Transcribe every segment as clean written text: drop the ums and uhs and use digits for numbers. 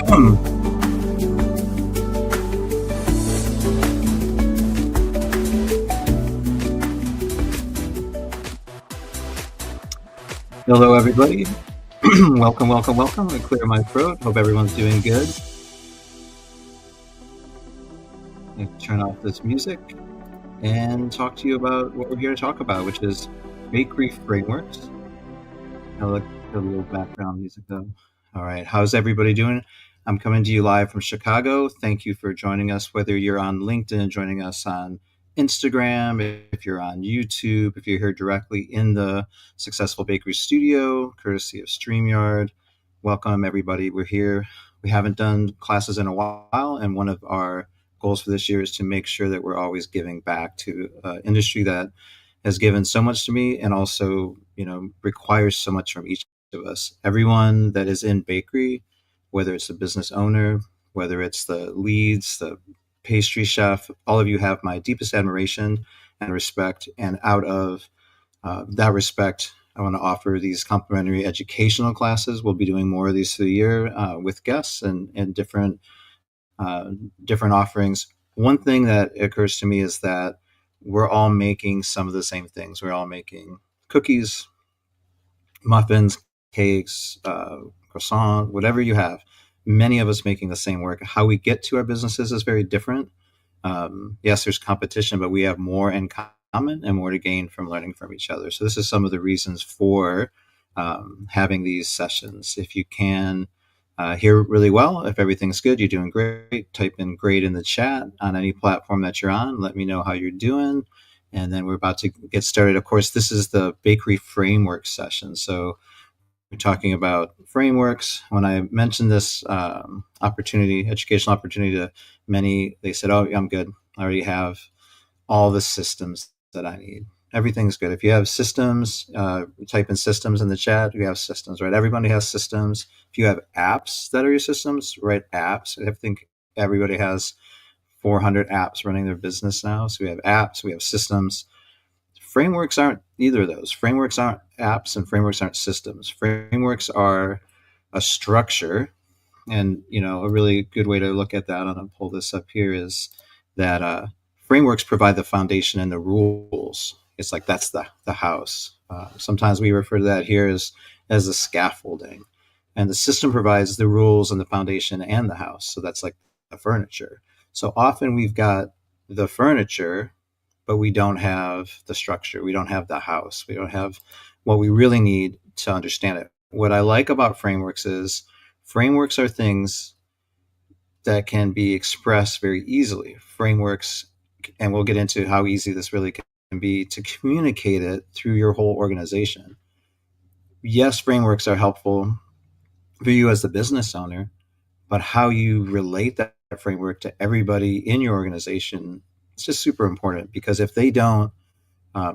Hello, everybody. Welcome, welcome, welcome. I clear my throat. Hope everyone's doing good. I turn off this music and talk to you about what we're here to talk about, which is bakery frameworks. I like the little background music, though. All right, how's everybody doing? I'm coming to you live from Chicago. Thank you for joining us, whether you're on LinkedIn, joining us on Instagram, if you're on YouTube, if you're here directly in the Successful Bakery Studio, courtesy of StreamYard. Welcome, everybody. We're here. We haven't done classes in a while, and one of our goals for this year is to make sure that we're always giving back to industry that has given so much to me and also, requires so much from each of us. Everyone that is in bakery, whether it's the business owner, whether it's the leads, the pastry chef, all of you have my deepest admiration and respect. And out of that respect, I want to offer these complimentary educational classes. We'll be doing more of these through the year with guests and different offerings. One thing that occurs to me is that we're all making some of the same things. We're all making cookies, muffins, cakes, croissant, whatever you have. Many of us making the same work. How we get to our businesses is very different. Yes, there's competition, but we have more in common and more to gain from learning from each other. So this is some of the reasons for having these sessions. If you can hear really well, if everything's good, you're doing great, type in great in the chat on any platform that you're on. Let me know how you're doing. And then we're about to get started. Of course, this is the bakery framework session. So we're talking about frameworks. When I mentioned this educational opportunity to many, they said, "Oh, I'm good. I already have all the systems that I need. Everything's good." If you have systems, type in systems in the chat. You have systems, right? Everybody has systems. If you have apps that are your systems, write apps. I think everybody has 400 apps running their business now. So we have apps, we have systems. Frameworks aren't either of those. Frameworks aren't apps and frameworks aren't systems. Frameworks are a structure. And, a really good way to look at that, and I'll pull this up here, is that frameworks provide the foundation and the rules. It's like that's the house. Sometimes we refer to that here as the scaffolding. And the system provides the rules and the foundation and the house. So that's like the furniture. So often we've got the furniture, but we don't have the structure. We don't have the house. We don't have what we really need to understand it. What I like about frameworks is frameworks are things that can be expressed very easily. Frameworks, and we'll get into how easy this really can be to communicate it through your whole organization. Yes, frameworks are helpful for you as the business owner, but how you relate that framework to everybody in your organization is just super important, because if they don't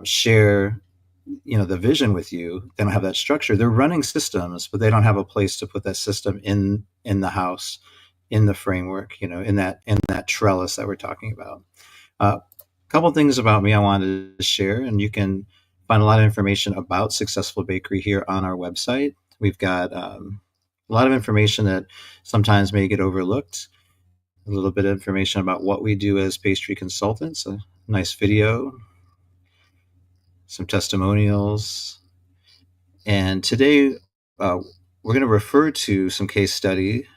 share the vision with you, they don't have that structure. They're running systems, but they don't have a place to put that system in the house, in the framework, in that trellis that we're talking about. A couple things about me I wanted to share, and you can find a lot of information about Successful Bakery here on our website. We've got a lot of information that sometimes may get overlooked. A little bit of information about what we do as pastry consultants, a nice video, some testimonials. And today we're going to refer to some the case study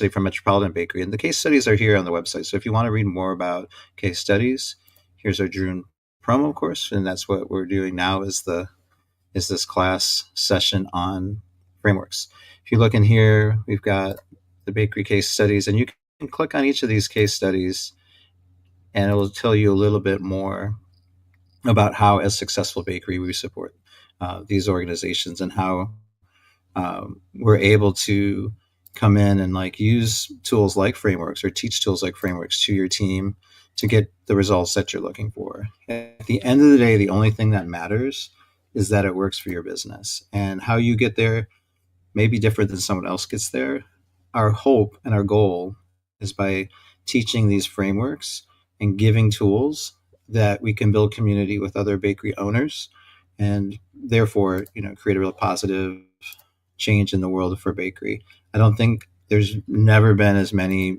from Metropolitan Bakery. And the case studies are here on the website. So if you want to read more about case studies, here's our June promo course. And that's what we're doing now is this class session on frameworks. If you look in here, we've got the bakery case studies, and you can click on each of these case studies and it will tell you a little bit more about how, as Successful Bakery, we support these organizations and how we're able to come in and use tools like frameworks or teach tools like frameworks to your team to get the results that you're looking for. At the end of the day, the only thing that matters is that it works for your business, and how you get there may be different than someone else gets there. Our hope and our goal is by teaching these frameworks and giving tools that we can build community with other bakery owners, and therefore, create a real positive change in the world for bakery. I don't think there's never been as many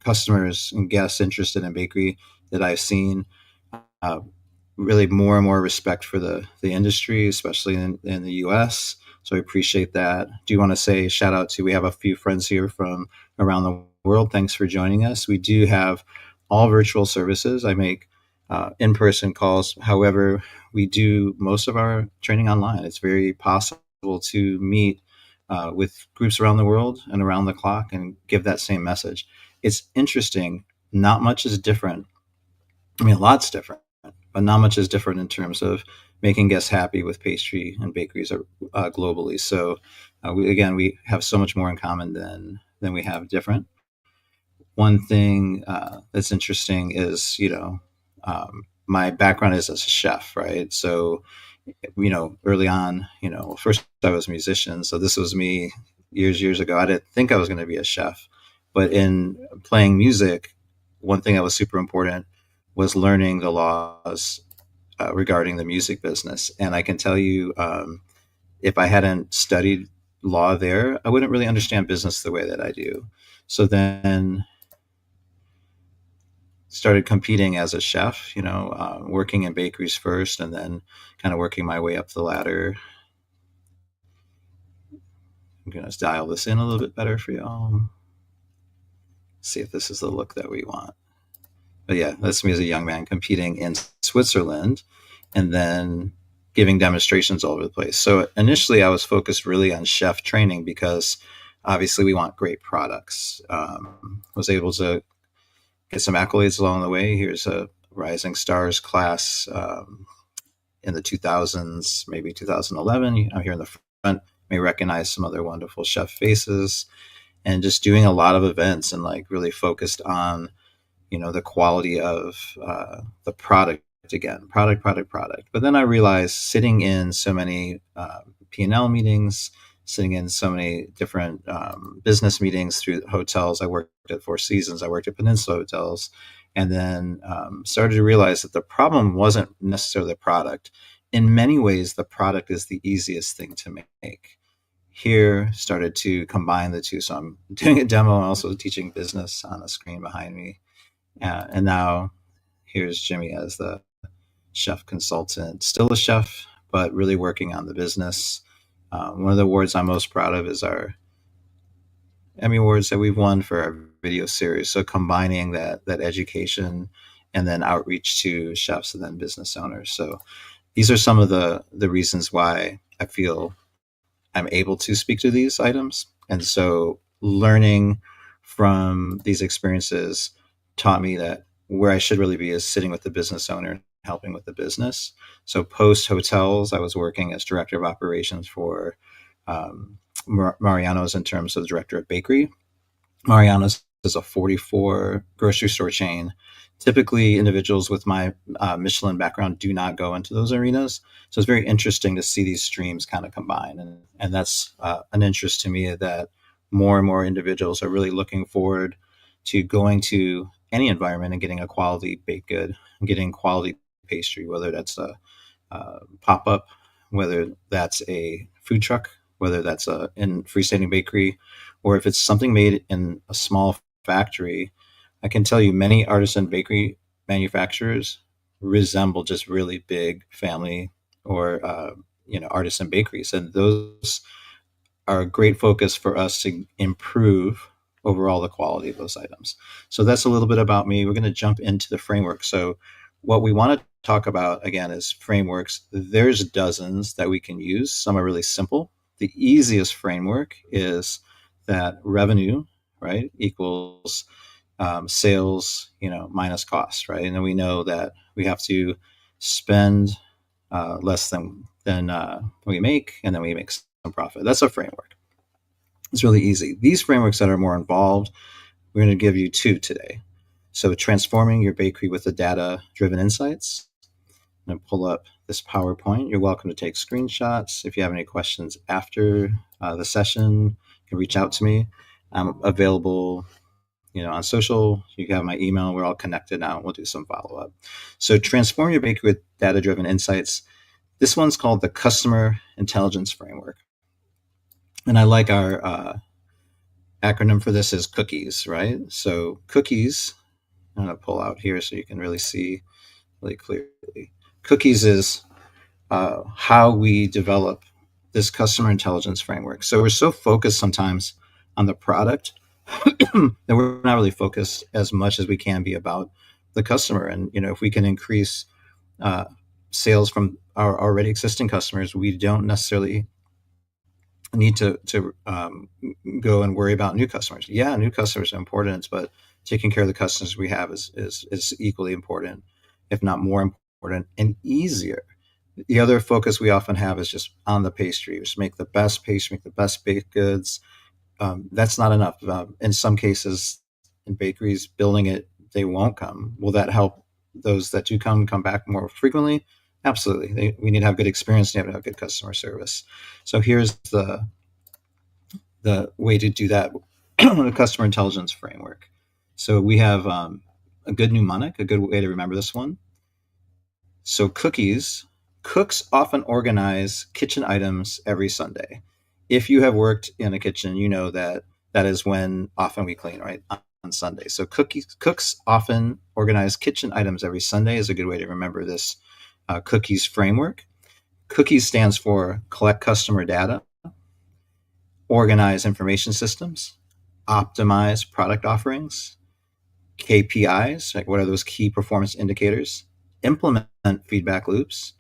customers and guests interested in bakery that I've seen. Uh, Really more and more respect for the industry, especially in the U.S. So I appreciate that. Do you want to say shout out to? We have a few friends here from around the world. Thanks for joining us. We do have all virtual services. I make in-person calls. However, we do most of our training online. It's very possible to meet with groups around the world and around the clock and give that same message. It's interesting. Not much is different. I mean, a lot's different, but not much is different in terms of making guests happy with pastry and bakeries globally. So, we have so much more in common than we have different. One thing that's interesting is, my background is as a chef, right? So, early on, first I was a musician, so this was me years ago. I didn't think I was going to be a chef, but in playing music, one thing that was super important was learning the laws regarding the music business. And I can tell you, if I hadn't studied law there, I wouldn't really understand business the way that I do. So then started competing as a chef, working in bakeries first and then kind of working my way up the ladder. I'm going to dial this in a little bit better for y'all. See if this is the look that we want. But yeah, that's me as a young man competing in Switzerland and then giving demonstrations all over the place. So initially, I was focused really on chef training because obviously we want great products. Was able to get some accolades along the way. Here's a Rising Stars class in the 2000s, maybe 2011. I'm here in the front. May recognize some other wonderful chef faces, and just doing a lot of events and like really focused on the quality of the product again, product. But then I realized sitting in so many P&L meetings, sitting in so many different business meetings through hotels. I worked at Four Seasons, I worked at Peninsula Hotels, and then started to realize that the problem wasn't necessarily the product. In many ways, the product is the easiest thing to make. Here, started to combine the two. So I'm doing a demo and also teaching business on a screen behind me. And now here's Jimmy as the chef consultant, still a chef, but really working on the business. One of the awards I'm most proud of is our Emmy Awards that we've won for our video series. So combining that education and then outreach to chefs and then business owners. So these are some of the reasons why I feel I'm able to speak to these items. And so learning from these experiences taught me that where I should really be is sitting with the business owner, helping with the business. So post hotels, I was working as director of operations for Mariano's in terms of the director of bakery. Mariano's is a 44 grocery store chain. Typically, individuals with my Michelin background do not go into those arenas. So it's very interesting to see these streams kind of combine. And that's an interest to me that more and more individuals are really looking forward to going to any environment and getting a quality baked good and getting quality pastry, whether that's a pop-up, whether that's a food truck, whether that's a in freestanding bakery, or if it's something made in a small factory. I can tell you many artisan bakery manufacturers resemble just really big family or artisan bakeries, and those are a great focus for us to improve overall the quality of those items. So that's a little bit about me. We're going to jump into the framework. So what we want to talk about again is frameworks. There's dozens that we can use. Some are really simple. The easiest framework is that revenue, right, equals sales, minus cost, right? And then we know that we have to spend less than we make, and then we make some profit. That's a framework. It's really easy. These frameworks that are more involved, we're going to give you two today. So transforming your bakery with the data-driven insights. I'm going to pull up this PowerPoint. You're welcome to take screenshots. If you have any questions after the session, you can reach out to me. I'm available on social. You have my email. We're all connected now. We'll do some follow-up. So transform your bakery with data-driven insights. This one's called the Customer Intelligence Framework. And I like our acronym for this is cookies, right? So cookies, I'm going to pull out here so you can really see really clearly. Cookies is how we develop this customer intelligence framework. So we're so focused sometimes on the product that we're not really focused as much as we can be about the customer. And if we can increase uh, sales from our already existing customers, we don't necessarily need to go and worry about new customers. Yeah, new customers are important, but taking care of the customers we have is equally important, if not more important, and easier. The other focus we often have is just on the pastry. Just make the best pastry, make the best baked goods. That's not enough. In some cases, in bakeries, building it, they won't come. Will that help those that do come back more frequently? Absolutely. We need to have good experience. We need to have good customer service. So here's the way to do that the customer intelligence framework. So we have a good mnemonic, a good way to remember this one. So cookies, cooks often organize kitchen items every Sunday. If you have worked in a kitchen, you know that that is when often we clean, right? On Sunday. So cooks often organize kitchen items every Sunday is a good way to remember this cookies framework. Cookies stands for collect customer data, organize information systems, optimize product offerings, KPIs, like what are those key performance indicators, implement feedback loops,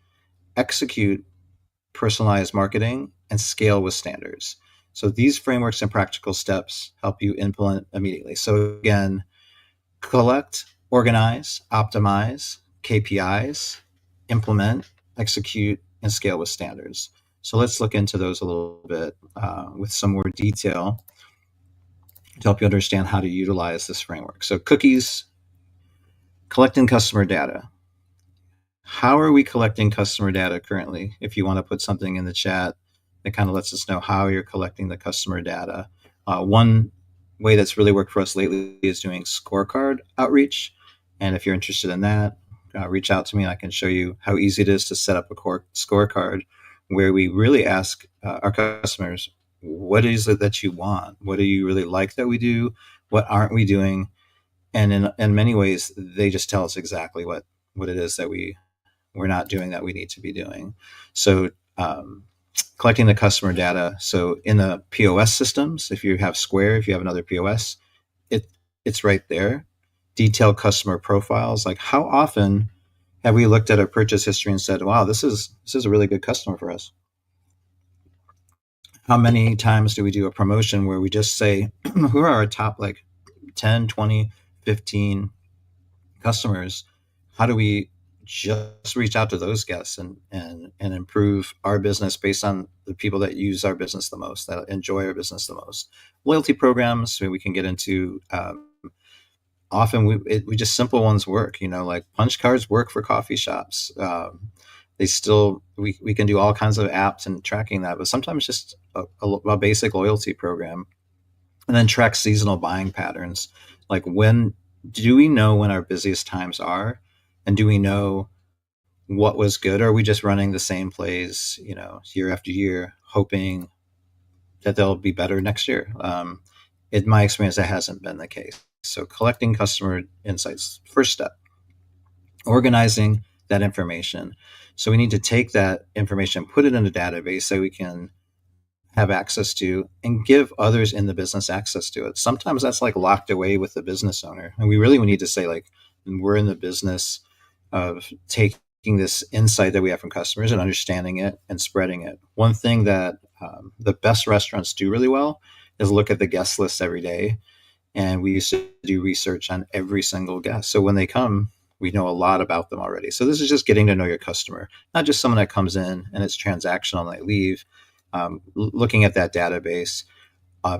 execute personalized marketing, and scale with standards. So these frameworks and practical steps help you implement immediately. So again, collect, organize, optimize, KPIs, implement, execute, and scale with standards. So let's look into those a little bit with some more detail to help you understand how to utilize this framework. So cookies, collecting customer data. How are we collecting customer data currently? If you want to put something in the chat that kind of lets us know how you're collecting the customer data. One way that's really worked for us lately is doing scorecard outreach. And if you're interested in that, reach out to me and I can show you how easy it is to set up a core scorecard where we really ask our customers, what is it that you want? What do you really like that we do? What aren't we doing? And in many ways, they just tell us exactly what it is that we're not doing that we need to be doing. So collecting the customer data. So in the POS systems, if you have Square, if you have another POS, it's right there. Detailed customer profiles. Like how often have we looked at a purchase history and said, "Wow, this is a really good customer for us." How many times do we do a promotion where we just say, "Who are our top like 10, 20, 15 customers? How do we just reach out to those guests and improve our business based on the people that use our business the most, that enjoy our business the most?" Loyalty programs, so we can get into. Often we just simple ones work. Like punch cards work for coffee shops. They still we can do all kinds of apps and tracking that, but sometimes just a basic loyalty program, and then track seasonal buying patterns. Like when do we know when our busiest times are, and do we know what was good, or are we just running the same plays, year after year, hoping that they'll be better next year? In my experience, that hasn't been the case. So collecting customer insights, first step, organizing that information. So we need to take that information, put it in a database so we can have access to and give others in the business access to it. Sometimes that's like locked away with the business owner. And we really need to say, like, we're in the business of taking this insight that we have from customers and understanding it and spreading it. One thing that the best restaurants do really well is look at the guest list every day. And we used to do research on every single guest. So when they come, we know a lot about them already. So this is just getting to know your customer, not just someone that comes in and it's transactional and they leave. Looking at that database.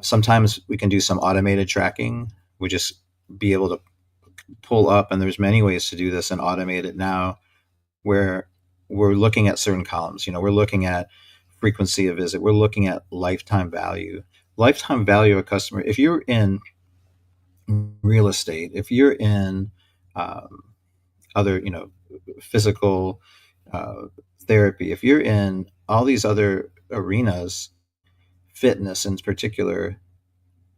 Sometimes we can do some automated tracking. We just be able to pull up, and there's many ways to do this and automate it now, where we're looking at certain columns. We're looking at frequency of visit. We're looking at lifetime value. Lifetime value of a customer. If you're in real estate, if you're in other, physical therapy, if you're in all these other arenas, fitness in particular,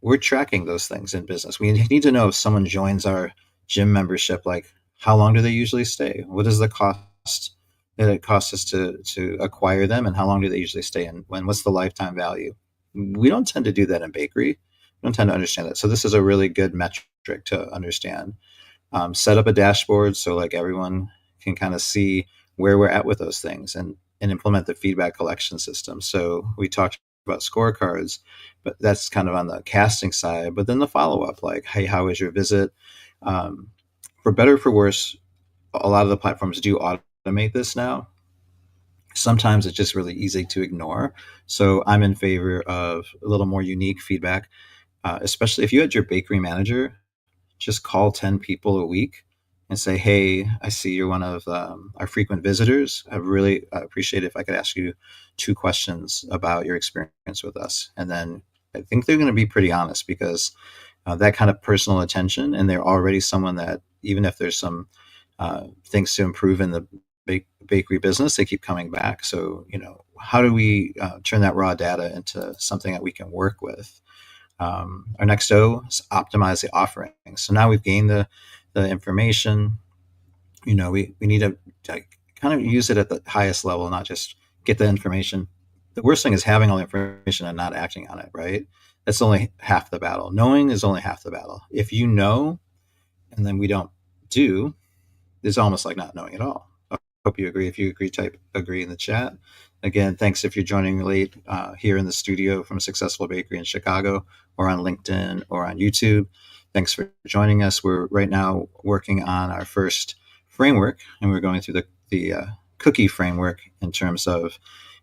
we're tracking those things in business. We need to know if someone joins our gym membership, like how long do they usually stay? What is the cost that it costs us to acquire them, and how long do they usually stay? And when what's the lifetime value? We don't tend to do that in bakery. We don't tend to understand that. So this is a really good metric to understand. Set up a dashboard so like everyone can kind of see where we're at with those things, and implement the feedback collection system. So we talked about scorecards, but that's kind of on the casting side. But then the follow up, like, hey, how was your visit? Um, for better or for worse, a lot of the platforms do automate this now. Sometimes it's just really easy to ignore. So I'm in favor of a little more unique feedback, especially if you had your bakery manager just call 10 people a week and say, hey, I see you're one of our frequent visitors. I really appreciate it if I could ask you 2 questions about your experience with us. And then I think they're going to be pretty honest, because that kind of personal attention, and they're already someone that, even if there's some things to improve in the bakery business, they keep coming back. So, how do we turn that raw data into something that we can work with? Our next O is optimize the offering. So now we've gained the information. We need to kind of use it at the highest level, not just get the information. The worst thing is having all the information and not acting on it, right? That's only half the battle. Knowing is only half the battle. If you know and then we don't do, it's almost like not knowing at all. I hope you agree. If you agree, type agree in the chat. Again, thanks if you're joining late here in the studio from Successful Bakery in Chicago, or on LinkedIn or on YouTube. Thanks for joining us. We're right now working on our first framework, and we're going through the cookie framework in terms of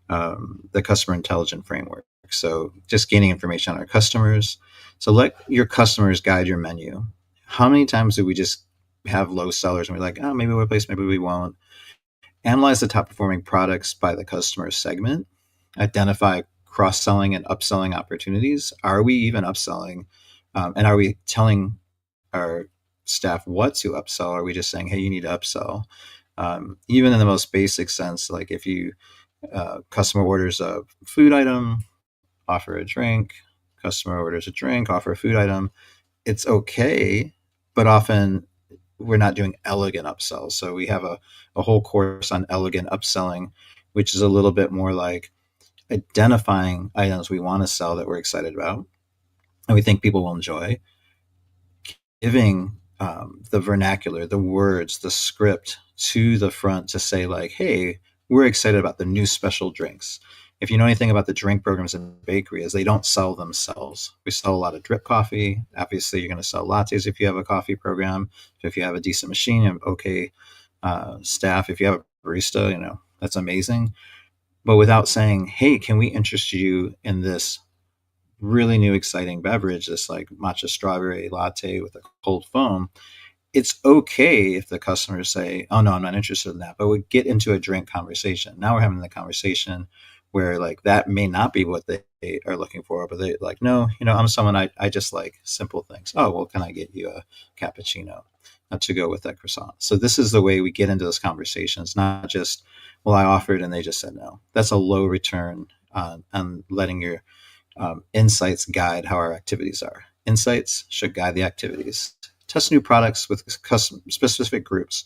the customer intelligence framework. So just gaining information on our customers. So let your customers guide your menu. How many times do we just have low sellers and we're like, oh, maybe we'll replace, maybe we won't? Analyze the top performing products by the customer segment. Identify cross-selling and upselling opportunities. Are we even upselling? And are we telling our staff what to upsell? Are we just saying, hey, you need to upsell? Even in the most basic sense, like if you customer orders a food item, offer a drink, customer orders a drink, offer a food item, it's okay, but often we're not doing elegant upsells. So we have a whole course on elegant upselling, which is a little bit more like identifying items we want to sell that we're excited about and we think people will enjoy, giving the vernacular, the words, the script to the front to say like, hey, we're excited about the new special drinks. If you know anything about the drink programs in bakery, is they don't sell themselves. We sell a lot of drip coffee. Obviously, you're going to sell lattes if you have a coffee program. If you have a decent machine, you have okay staff. If you have a barista, that's amazing. But without saying, hey, can we interest you in this really new exciting beverage, this like matcha strawberry latte with a cold foam, it's okay if the customers say, oh no, I'm not interested in that, but we get into a drink conversation. Now we're having the conversation where like that may not be what they are looking for, but they like, no, I'm someone, I just like simple things. Oh, well, can I get you a cappuccino to go with that croissant? So this is the way we get into those conversations, not just, well, I offered and they just said no. That's a low return on letting your insights guide how our activities are. Insights should guide the activities. Test new products with specific groups.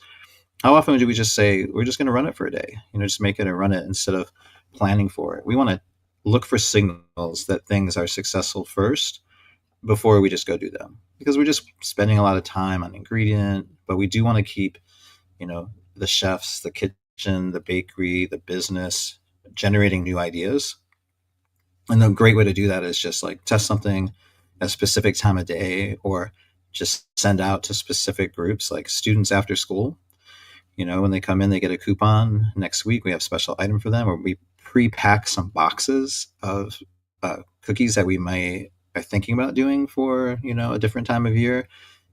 How often do we just say, we're just going to run it for a day? Just make it and run it instead of planning for it. We want to look for signals that things are successful first before we just go do them, because we're just spending a lot of time on ingredient, but we do want to keep, the chefs, the kitchen, the bakery, the business generating new ideas. And the great way to do that is just like test something at a specific time of day, or just send out to specific groups like students after school. When they come in, they get a coupon. Next week, we have a special item for them, or we pre-pack some boxes of cookies that we are thinking about doing for, a different time of year,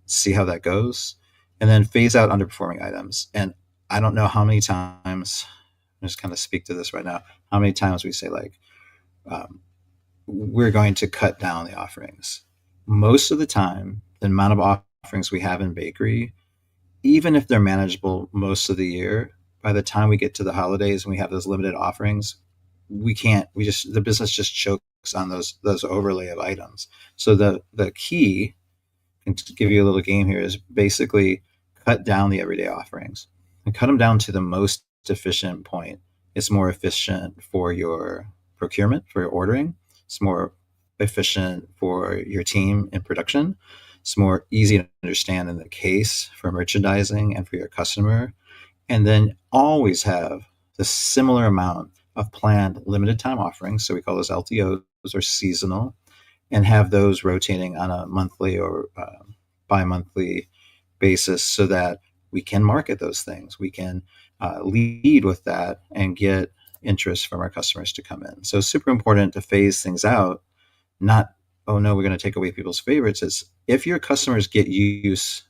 see how that goes, and then phase out underperforming items. And I don't know how many times, I'm just kind of speak to this right now, how many times we say like, we're going to cut down the offerings. Most of the time, the amount of offerings we have in bakery, even if they're manageable most of the year, by the time we get to the holidays and we have those limited offerings, the business just chokes on those overlay of items. So the key, and to give you a little game here, is basically cut down the everyday offerings and cut them down to the most efficient point. It's more efficient for your procurement, for your ordering. It's more efficient for your team in production. It's more easy to understand in the case for merchandising and for your customer. And then always have the similar amount of planned limited time offerings. So we call those LTOs, or seasonal, and have those rotating on a monthly or bi-monthly basis so that we can market those things. We can lead with that and get interest from our customers to come in. So it's super important to phase things out, not, oh no, we're going to take away people's favorites. It's if your customers get use,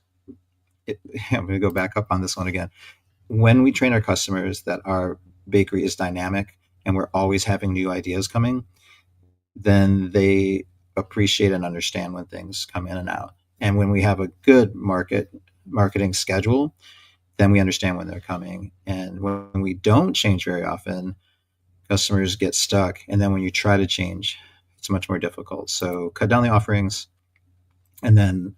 I'm going to go back up on this one again. When we train our customers that our bakery is dynamic and we're always having new ideas coming, then they appreciate and understand when things come in and out. And when we have a good marketing schedule, then we understand when they're coming. And when we don't change very often, customers get stuck. And then when you try to change, it's much more difficult. So cut down the offerings, and then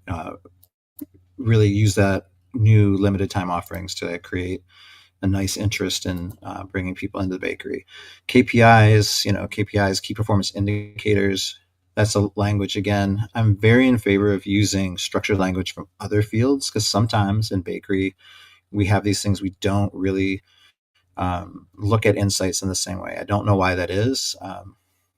really use that new limited time offerings to create a nice interest in bringing people into the bakery. KPIs, KPIs, key performance indicators. That's a language again. I'm very in favor of using structured language from other fields, because sometimes in bakery we have these things we don't really look at insights in the same way. I don't know why that is,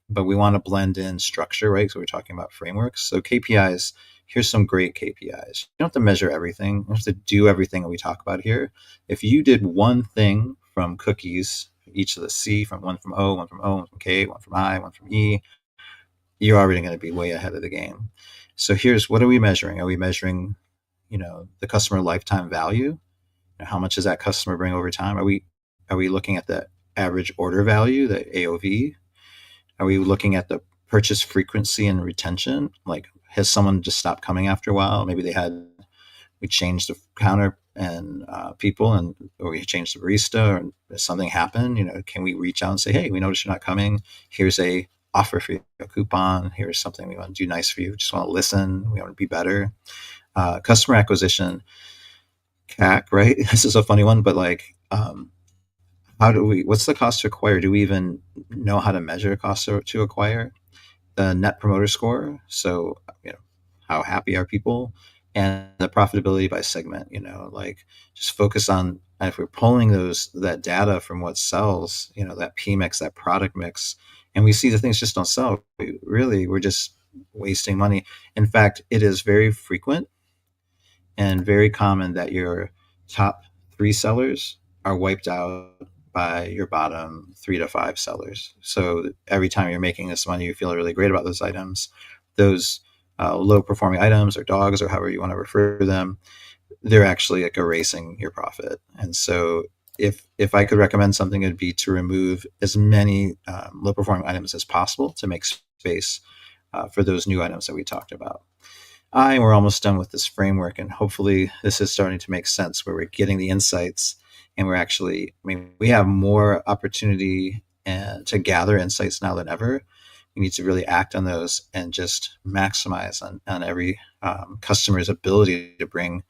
but we want to blend in structure, right? So we're talking about frameworks. So KPIs, here's some great KPIs. You don't have to measure everything. You don't have to do everything that we talk about here. If you did one thing from cookies, each of the C, from one from O, one from O, one from K, one from I, one from E, you're already going to be way ahead of the game. So here's, what are we measuring? Are we measuring, the customer lifetime value? How much does that customer bring over time? Are we looking at the average order value, the AOV? Are we looking at the purchase frequency and retention? Like, has someone just stopped coming after a while? Maybe we changed the counter and people, or we changed the barista, or something happened. Can we reach out and say, hey, we noticed you're not coming. Here's a offer for you, a coupon. Here's something we want to do nice for you. We just want to listen. We want to be better. Customer acquisition, CAC, right? This is a funny one, but like, what's the cost to acquire? Do we even know how to measure cost to acquire? The net promoter score. So, how happy are people, and the profitability by segment, like, just focus on, if we're pulling that data from what sells, that P mix, that product mix, and we see the things just don't sell, we're just wasting money. In fact, it is very frequent and very common that your top 3 sellers are wiped out by your bottom 3 to 5 sellers. So every time you're making this money, you feel really great about those items. Those low performing items, or dogs, or however you want to refer to them, they're actually like erasing your profit. And so if I could recommend something, it'd be to remove as many low performing items as possible to make space for those new items that we talked about. We're almost done with this framework, and hopefully this is starting to make sense, where we're getting the insights, and we have more opportunity to gather insights now than ever. We need to really act on those and just maximize on every customer's ability to bring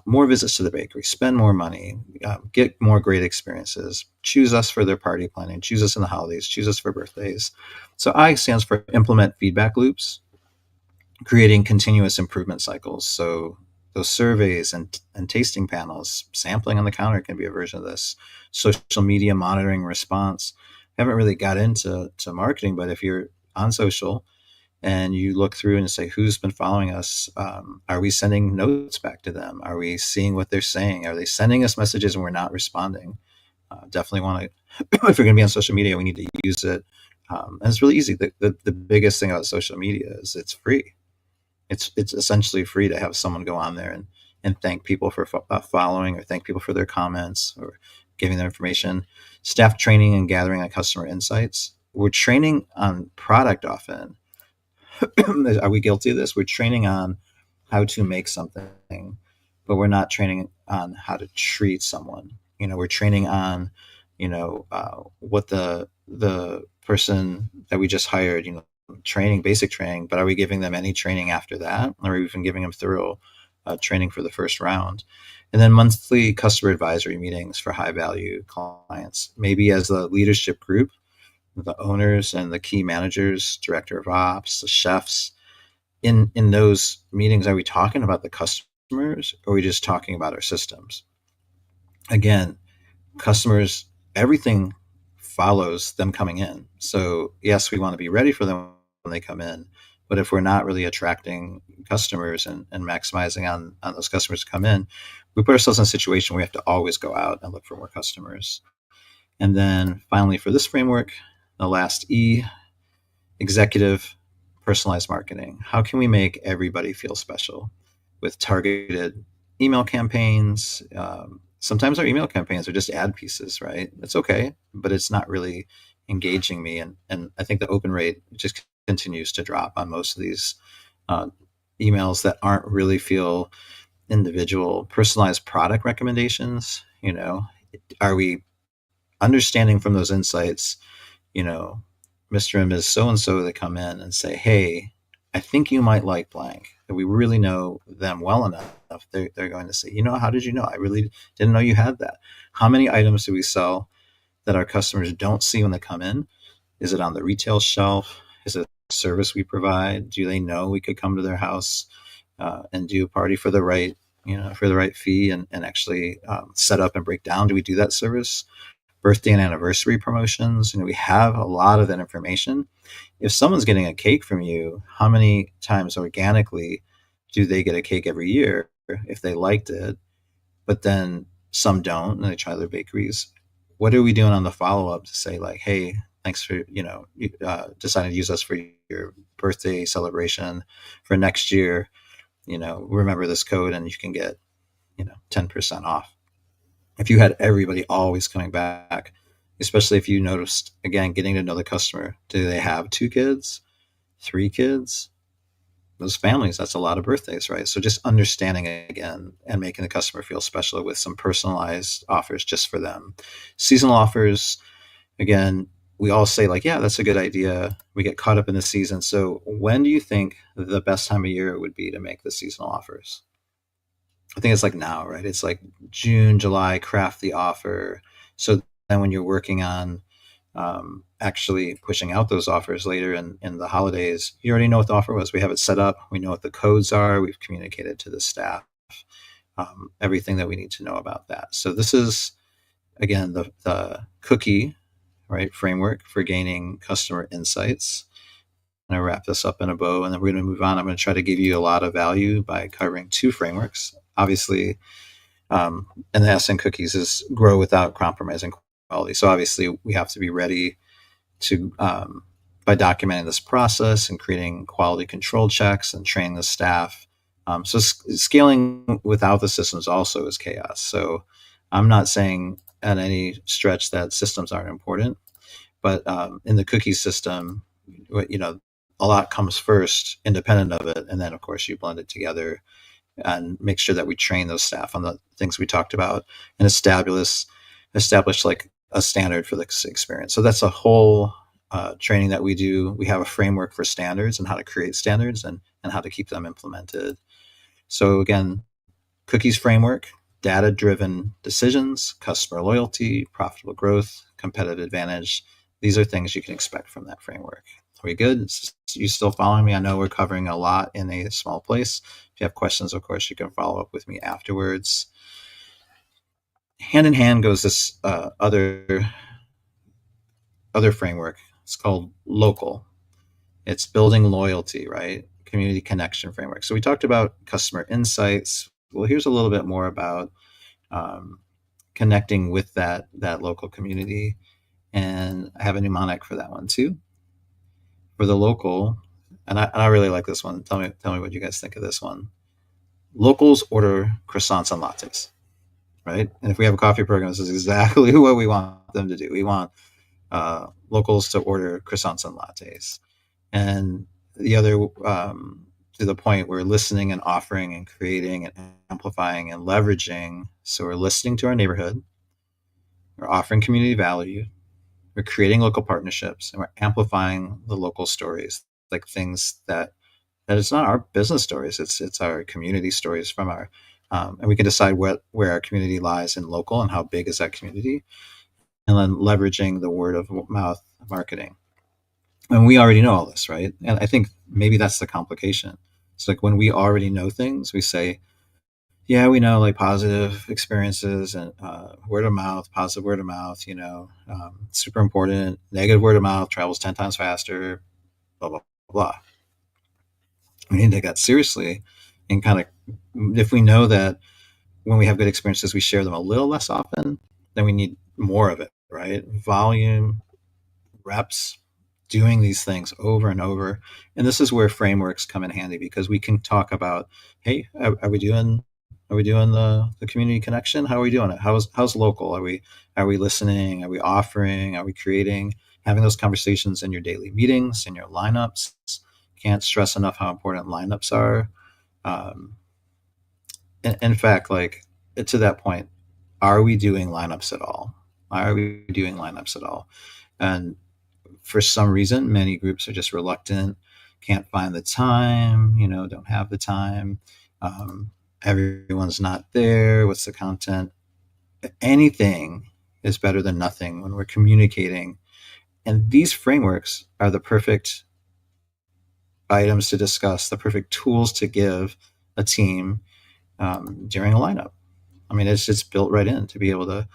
more visits to the bakery, spend more money, get more great experiences, choose us for their party planning, choose us in the holidays, choose us for birthdays. So I stands for implement feedback loops, creating continuous improvement cycles. So those surveys and tasting panels, sampling on the counter can be a version of this. Social media monitoring response. I haven't really got into marketing, but if you're on social and you look through and say, who's been following us? Are we sending notes back to them? Are we seeing what they're saying? Are they sending us messages and we're not responding? Definitely want to, if you're going to be on social media, we need to use it. And it's really easy. The biggest thing about social media is it's free. It's essentially free to have someone go on there and thank people for following, or thank people for their comments, or giving them information. Staff training and gathering on customer insights. We're training on product often. Are we guilty of this? We're training on how to make something, but we're not training on how to treat someone. We're training on, what the person that we just hired, training, basic training, but are we giving them any training after that? Or are we even giving them thorough training for the first round? And then monthly customer advisory meetings for high value clients, maybe as a leadership group, the owners and the key managers, director of ops, the chefs. In those meetings, are we talking about the customers, or are we just talking about our systems? Again, customers, everything follows them coming in. So yes, we want to be ready for them when they come in, but if we're not really attracting customers and maximizing on those customers to come in, we put ourselves in a situation where we have to always go out and look for more customers. And then finally, for this framework, the last E, executive personalized marketing. How can we make everybody feel special with targeted email campaigns? Sometimes our email campaigns are just ad pieces, right? It's okay, but it's not really engaging me. And I think the open rate just continues to drop on most of these uh, emails that aren't really feel individual, personalized product recommendations. Are we understanding from those insights, you know, Mr. and Ms. So and so, that come in and say, hey, I think you might like blank, that we really know them well enough, they're going to say, how did you know? I really didn't know you had that. How many items do we sell that our customers don't see when they come in? Is it on the retail shelf? Is it a service we provide? Do they know we could come to their house and do a party for the right, for the right fee, and actually set up and break down? Do we do that service? Birthday and anniversary promotions. We have a lot of that information. If someone's getting a cake from you, how many times organically do they get a cake every year if they liked it, but then some don't and they try their bakeries? What are we doing on the follow-up to say, like, hey, thanks for deciding to use us for your birthday celebration for next year? Remember this code and you can get 10% off. If you had everybody always coming back, especially if you noticed, again, getting to know the customer, do they have 2 kids, 3 kids? Those families, that's a lot of birthdays, right? So just understanding it again and making the customer feel special with some personalized offers just for them. Seasonal offers, again, we all say, like, yeah, that's a good idea. We get caught up in the season. So when do you think the best time of year would be to make the seasonal offers? I think it's like now, right? It's like June, July, craft the offer. So then when you're working on actually pushing out those offers later in the holidays, you already know what the offer was. We have it set up. We know what the codes are. We've communicated to the staff everything that we need to know about that. So this is, again, the cookie, right, framework for gaining customer insights. I'm going to wrap this up in a bow, and then we're going to move on. I'm going to try to give you a lot of value by covering 2 frameworks. Obviously, and the S in cookies is grow without compromising quality. So obviously, we have to be ready to, by documenting this process and creating quality control checks and training the staff. So scaling without the systems also is chaos. So I'm not saying at any stretch that systems aren't important, but in the cookie system, a lot comes first independent of it. And then, of course, you blend it together and make sure that we train those staff on the things we talked about and establish like a standard for this experience. So that's a whole training that we do. We have a framework for standards and how to create standards and how to keep them implemented. So again, cookies framework, data-driven decisions, customer loyalty, profitable growth, competitive advantage. These are things you can expect from that framework. Are we good? You still following me? I know we're covering a lot in a small place. If you have questions, of course, you can follow up with me afterwards. Hand in hand goes this other framework. It's called L.O.C.A.L. It's building loyalty, right? Community connection framework. So we talked about customer insights. Well, here's a little bit more about connecting with that local community. And I have a mnemonic for that one too. For the local, and I really like this one. Tell me what you guys think of this one. Locals order croissants and lattes, right? And if we have a coffee program, this is exactly what we want them to do. We want locals to order croissants and lattes. And the other, to the point, we're listening and offering and creating and amplifying and leveraging. So we're listening to our neighborhood, we're offering community value, we're creating local partnerships, and we're amplifying the local stories like things that it's not our business stories. It's our community stories from our, and we can decide where our community lies in local and how big is that community, and then leveraging the word of mouth marketing. And we already know all this, right? And I think maybe that's the complication. It's like when we already know things, we say, yeah, we know like positive experiences and word of mouth, positive word of mouth, super important. Negative word of mouth travels 10 times faster, blah, blah, blah. We need to take that seriously and kind of, if we know that when we have good experiences, we share them a little less often, then we need more of it, right? Volume, reps, doing these things over and over. And this is where frameworks come in handy because we can talk about, hey, are we doing the community connection? How are we doing it? How's local? Are we listening? Are we offering? Are we creating? Having those conversations in your daily meetings, in your lineups. Can't stress enough how important lineups are. Um, in fact, like to that point, are we doing lineups at all? Are we doing lineups at all? And for some reason, many groups are just reluctant, can't find the time, don't have the time. Everyone's not there. What's the content? Anything is better than nothing when we're communicating. And these frameworks are the perfect items to discuss, the perfect tools to give a team during a lineup. I mean, it's just built right in to be able to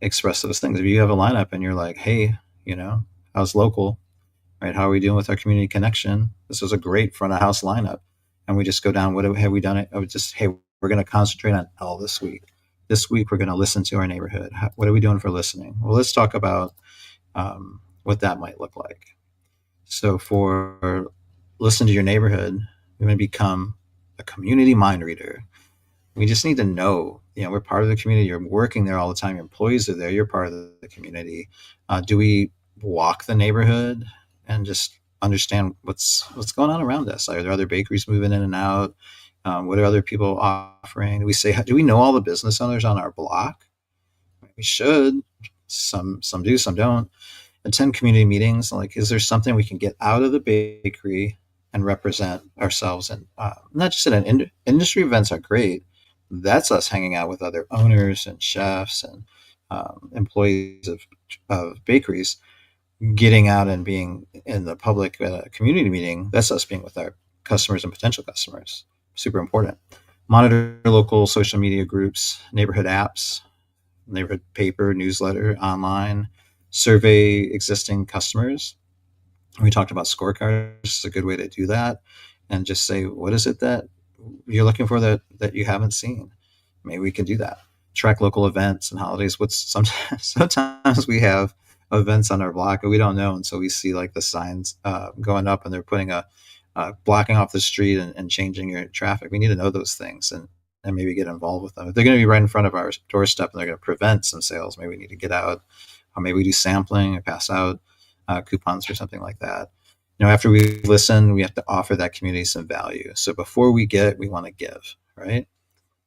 express those things. If you have a lineup and you're like, hey, how's local, right? How are we doing with our community connection? This was a great front of house lineup. And we just go down, what have we done? I would just, hey, we're going to concentrate on L this week. This week, we're going to listen to our neighborhood. What are we doing for listening? Well, let's talk about what that might look like. So for listen to your neighborhood, you're going to become a community mind reader. We just need to know, we're part of the community. You're working there all the time. Your employees are there. You're part of the community. Do we walk the neighborhood and just understand what's going on around us? Are there other bakeries moving in and out? What are other people offering? Do we know all the business owners on our block? We should. Some do, some don't. Attend community meetings. Like, is there something we can get out of the bakery and represent ourselves? And not just at an industry events are great. That's us hanging out with other owners and chefs and employees of bakeries, getting out and being in the public community meeting. That's us being with our customers and potential customers. Super important. Monitor local social media groups, neighborhood apps, neighborhood paper, newsletter, online. Survey existing customers. We talked about scorecards. This is a good way to do that. And just say, what is it that you're looking for that you haven't seen? Maybe we can do that. Track local events and holidays. Sometimes we have events on our block and we don't know until we see like the signs going up and they're putting blocking off the street and changing your traffic. We need to know those things and maybe get involved with them. If they're going to be right in front of our doorstep and they're going to prevent some sales, maybe we need to get out. Or maybe we do sampling and pass out coupons or something like that. After we listen, we have to offer that community some value. So before we get, we want to give, right?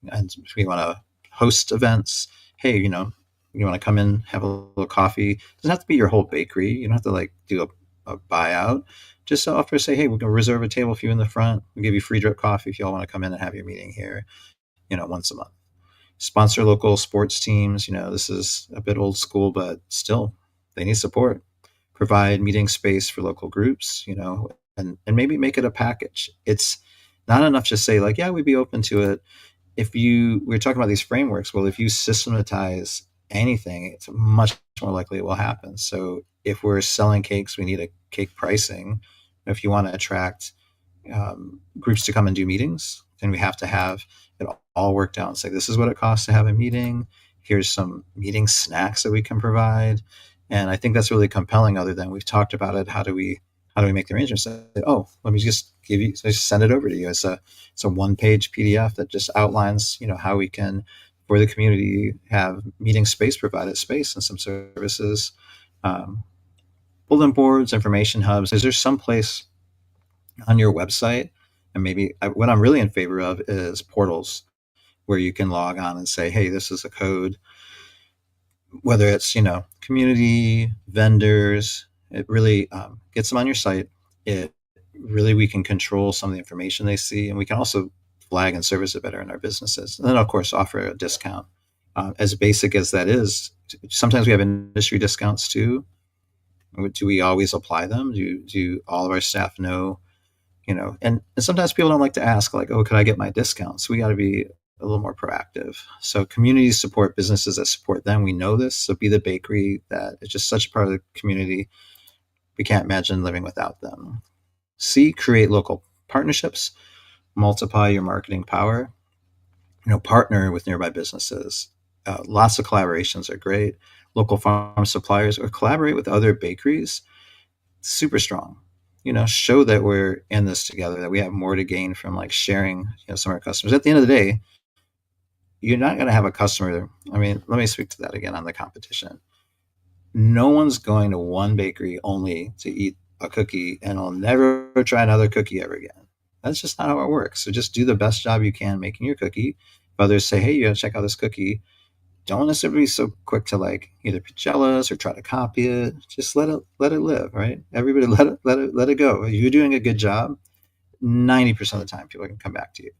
And we want to host events. Hey, you want to come in, have a little coffee. It doesn't have to be your whole bakery. You don't have to like do a buyout. Just offer, say, hey, we're going to reserve a table for you in the front. We'll give you free drip coffee if you all want to come in and have your meeting here, once a month. Sponsor local sports teams. This is a bit old school, but still, they need support. Provide meeting space for local groups, and maybe make it a package. It's not enough to say like, yeah, we'd be open to it. We're talking about these frameworks. Well, if you systematize anything, it's much more likely it will happen. So if we're selling cakes, we need a cake pricing. If you want to attract groups to come and do meetings, then we have to have it all worked out and say, this is what it costs to have a meeting. Here's some meeting snacks that we can provide. And I think that's really compelling, other than we've talked about it. How do we make the arrangements? Let me just send it over to you. It's a 1-page PDF that just outlines, how we can, for the community, have meeting space, provided space and some services, bulletin boards, information hubs. Is there some place on your website? And maybe what I'm really in favor of is portals where you can log on and say, hey, this is a code, whether it's, community, vendors. It really gets them on your site. It really we can control some of the information they see, and we can also flag and service it better in our businesses. And then, of course, offer a discount. As basic as that is, sometimes we have industry discounts too. Do we always apply them? Do all of our staff know? And sometimes people don't like to ask, like, oh, could I get my discounts? We got to be a little more proactive. So communities support businesses that support them. We know this. So be the bakery that is just such a part of the community. We can't imagine living without them. C, create local partnerships, multiply your marketing power, partner with nearby businesses. Lots of collaborations are great. Local farm suppliers, or collaborate with other bakeries. Super strong. Show that we're in this together, that we have more to gain from like sharing, some of our customers. At the end of the day, you're not going to have a customer. I mean, let me speak to that again on the competition. No one's going to one bakery only to eat a cookie and will never try another cookie ever again. That's just not how it works. So just do the best job you can making your cookie. If others say, hey, you got to check out this cookie, don't necessarily be so quick to like either be jealous or try to copy it. Just let it live, right? Everybody let it go. If you're doing a good job, 90% of the time people can come back to you.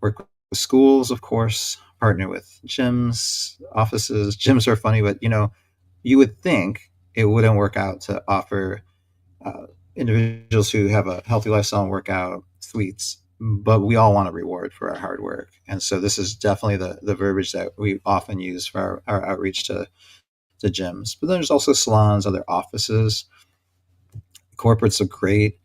Work with schools, of course, partner with gyms, offices. Gyms are funny, but you would think it wouldn't work out to offer individuals who have a healthy lifestyle and work out sweets, but we all want a reward for our hard work. And so this is definitely the verbiage that we often use for our outreach to gyms. But there's also salons, other offices. Corporate's a great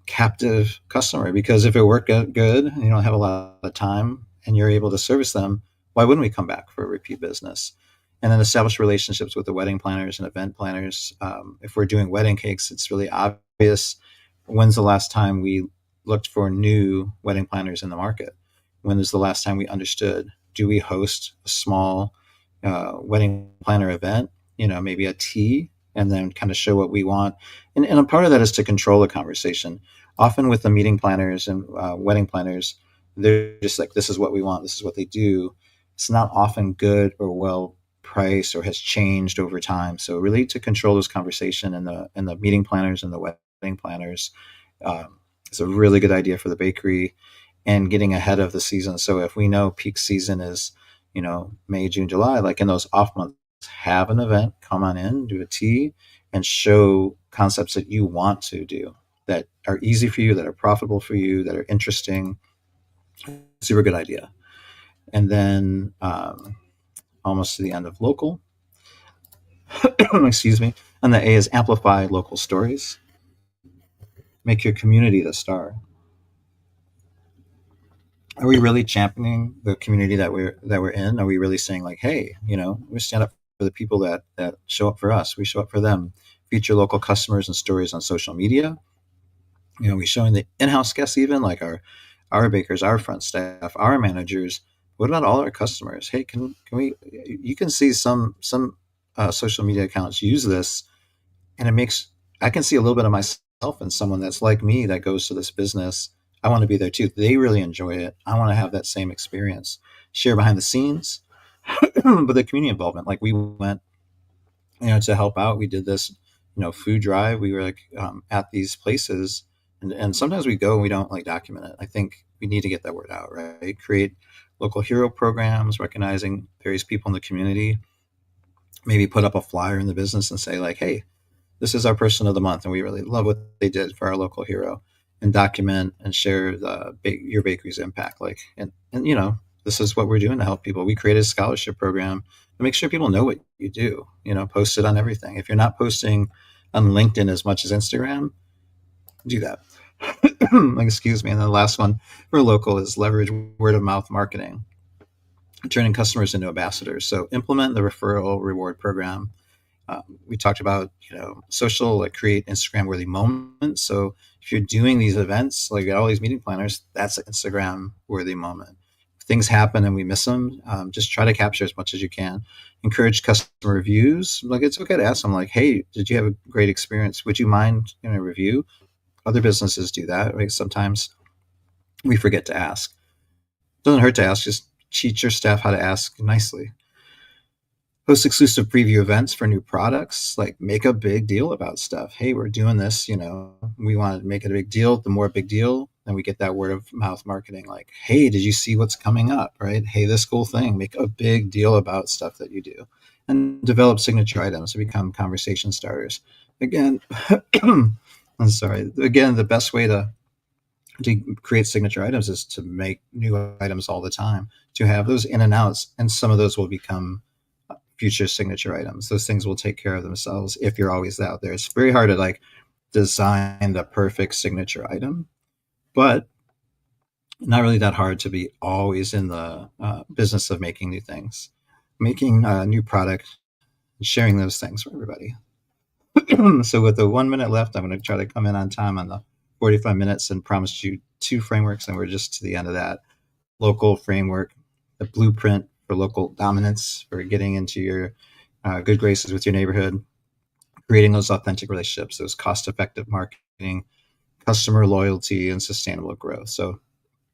captive customer, because if it worked out good and you don't have a lot of time and you're able to service them, why wouldn't we come back for a repeat business? And then establish relationships with the wedding planners and event planners. If we're doing wedding cakes, it's really obvious. When's the last time we looked for new wedding planners in the market? When is the last time we understood? Do we host a small wedding planner event, maybe a tea, and then kind of show what we want? And a part of that is to control the conversation. Often with the meeting planners and wedding planners, they're just like, this is what we want, this is what they do. It's not often good or well priced or has changed over time. So really to control this conversation, and the meeting planners and the wedding planners is a really good idea for the bakery, and getting ahead of the season. So if we know peak season is, May, June, July, like in those off months, have an event, come on in, do a tea, and show concepts that you want to do, that are easy for you, that are profitable for you, that are interesting. Super good idea. And then almost to the end of local. Excuse me. And the A is amplify local stories. Make your community the star. Are we really championing the community that we're in? Are we really saying like, hey, we stand up for the people that show up for us. We show up for them. Feature local customers and stories on social media. We showing the in-house guests, even like our bakers, our front staff, our managers. What about all our customers? Hey, can we? You can see some social media accounts use this, and I can see a little bit of myself in someone that's like me that goes to this business. I want to be there too. They really enjoy it. I want to have that same experience. Share behind the scenes, but the community involvement. Like we went, to help out. We did this, food drive. We were like at these places, and sometimes we go and we don't like document it. I think we need to get that word out, right? Create local hero programs, recognizing various people in the community. Maybe put up a flyer in the business and say like, hey, this is our person of the month, and we really love what they did for our local hero, and document and share your bakery's impact. Like, and this is what we're doing to help people. We created a scholarship program to make sure people know what you do. Post it on everything. If you're not posting on LinkedIn as much as Instagram, do that. Excuse me. And then the last one for local is leverage word of mouth marketing, turning customers into ambassadors. So implement the referral reward program. We talked about, social, like create Instagram worthy moments. So if you're doing these events, like all these meeting planners, that's an Instagram worthy moment. If things happen and we miss them, just try to capture as much as you can. Encourage customer reviews. Like it's okay to ask them like, hey, did you have a great experience? Would you mind a review? Other businesses do that, right? Sometimes we forget to ask. Doesn't hurt to ask. Just teach your staff how to ask nicely. host exclusive preview events for new products, like make a big deal about stuff. Hey, we're doing this, we want to make it a big deal. The more big deal, then we get that word of mouth marketing, like, hey, did you see what's coming up, right? Hey, this cool thing. Make a big deal about stuff that you do, and develop signature items to become conversation starters. Again, I'm sorry. Again, the best way to create signature items is to make new items all the time, to have those in and outs, and some of those will become future signature items. Those things will take care of themselves if you're always out there. It's very hard to like design the perfect signature item, but not really that hard to be always in the business of making new things, making a new product, and sharing those things for everybody. So with the 1 minute left, I'm going to try to come in on time on the 45 minutes and promised you 2 frameworks, and we're just to the end of that. Local framework, the blueprint for local dominance, for getting into your good graces with your neighborhood, creating those authentic relationships, those cost-effective marketing, customer loyalty, and sustainable growth. So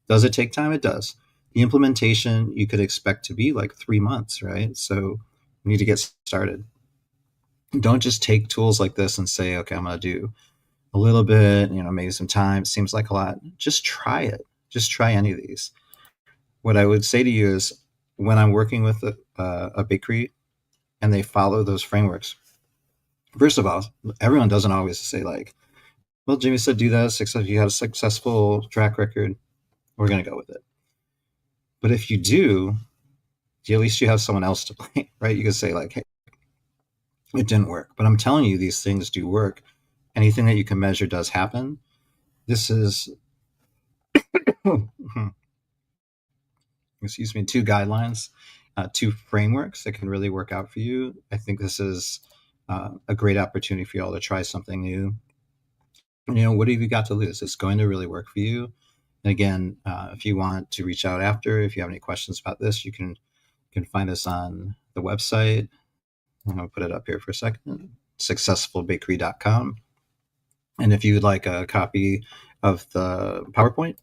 does it take time? It does. The implementation you could expect to be like 3 months, right? So you need to get started. Don't just take tools like this and say, okay, I'm going to do a little bit, maybe some time. It seems like a lot. Just try it. Just try any of these. What I would say to you is, when I'm working with a bakery and they follow those frameworks, first of all, everyone doesn't always say like, well, Jimmy said do this, except you had a successful track record, we're going to go with it. But if you do, at least you have someone else to blame, right? You can say like, hey, it didn't work, but I'm telling you, these things do work. Anything that you can measure does happen. This is, excuse me, 2 guidelines, 2 frameworks that can really work out for you. I think this is a great opportunity for you all to try something new. What have you got to lose? It's going to really work for you. And again, if you want to reach out after, if you have any questions about this, you can find us on the website. I'm going to put it up here for a second, successfulbakery.com. And if you would like a copy of the PowerPoint,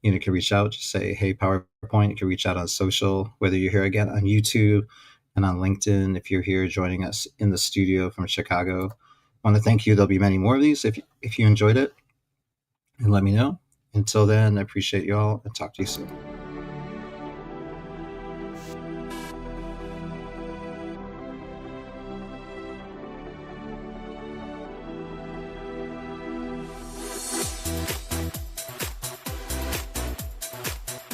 you can reach out, just say, hey, PowerPoint. You can reach out on social, whether you're here again on YouTube and on LinkedIn. If you're here joining us in the studio from Chicago, I want to thank you. There'll be many more of these if you enjoyed it, and let me know. Until then, I appreciate you all, and talk to you soon.